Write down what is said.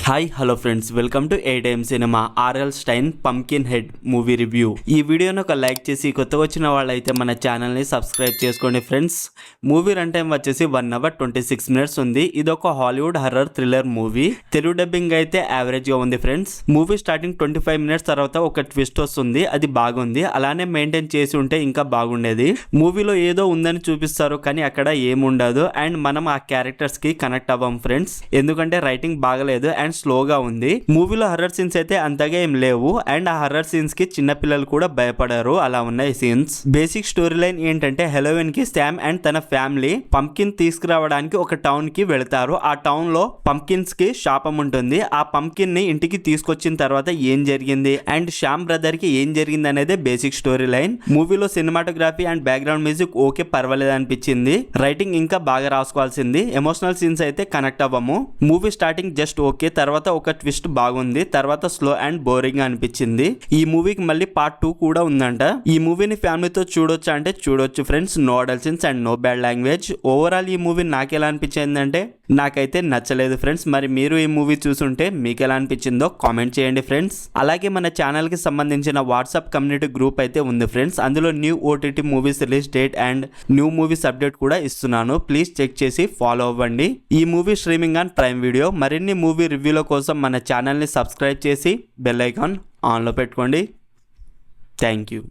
Hi hello friends, welcome to ఏడేఎం cinema R L Stine pumpkinhead movie review. ఈ వీడియోను ఒక లైక్ చేసి కొత్తగా వచ్చిన వాళ్ళైతే మన ఛానల్ని సబ్స్క్రైబ్ చేసుకోండి ఫ్రెండ్స్. మూవీ రన్ టైం వచ్చేసి 1 hour 26 minutes ఉంది. ఇది ఒక Hollywood horror thriller movie. Telugu dubbing అయితే యావరేజ్గా ఉంది ఫ్రెండ్స్. మూవీ స్టార్టింగ్ 25 minutes తర్వాత ఒక ట్విస్ట్ వస్తుంది, అది బాగుంది. అలానే మెయింటైన్ చేసి ఉంటే ఇంకా బాగుండేది. మూవీలో ఏదో ఉందని చూపిస్తారు కానీ అక్కడ ఏముండదు అండ్ మనం ఆ క్యారెక్టర్స్కి కనెక్ట్ అవ్వం ఫ్రెండ్స్, ఎందుకంటే రైటింగ్ బాగలేదు అండ్ స్లోగా ఉంది. మూవీలో హర్రర్ సీన్స్ అయితే అంతగా ఏం లేవు అండ్ ఆ హర్రర్ సీన్స్ కి చిన్న పిల్లలు కూడా భయపడారు, అలా ఉన్నాయి సీన్స్. బేసిక్ స్టోరీ లైన్ ఏంటంటే హెలోవిన్ కి శామ్ అండ్ తన ఫ్యామిలీ పంకిన్ తీసుకురావడానికి ఒక టౌన్ కి వెళతారు. ఆ టౌన్ లో పంకిన్స్ కి శాపం ఉంటుంది. ఆ పంకిన్ ని ఇంటికి తీసుకొచ్చిన తర్వాత ఏం జరిగింది అండ్ శ్యామ్ బ్రదర్ కి ఏం జరిగింది అనేది బేసిక్ స్టోరీ లైన్. మూవీలో cinematography and background music okay, పర్వాలేదు అనిపించింది. రైటింగ్ ఇంకా బాగా రాసుకోవాల్సింది. ఎమోషనల్ సీన్స్ అయితే కనెక్ట్ అవ్వము. మూవీ స్టార్టింగ్ జస్ట్ ఓకే, తర్వాత ఒక ట్విస్ట్ బాగుంది, తర్వాత స్లో అండ్ బోరింగ్ అనిపించింది. ఈ మూవీకి మళ్ళీ పార్ట్ 2 కూడా ఉందంట. ఈ మూవీని ఫ్యామిలీతో చూడొచ్చు అంటే చూడొచ్చు friends. No adult scenes and no bad language. Overall ఈ మూవీ నాకు ఎలా అనిపించింది అంటే నాకైతే నచ్చలేదు ఫ్రెండ్స్. మరి మీరు ఈ మూవీ చూసుంటే మీకు ఎలా అనిపించిందో కామెంట్ చేయండి ఫ్రెండ్స్. అలాగే మన ఛానల్ కి సంబంధించిన వాట్సాప్ కమ్యూనిటీ గ్రూప్ అయితే ఉంది ఫ్రెండ్స్. అందులో new OTT movies release date and new movies update కూడా ఇస్తున్నాను. ప్లీజ్ చెక్ చేసి ఫాలో అవ్వండి. ఈ movie streaming on prime video. మరిన్ని మూవీ రివ్యూల కోసం మన ఛానల్ని సబ్స్క్రైబ్ చేసి బెల్ ఐకాన్ ఆన్లో పెట్టుకోండి. Thank you.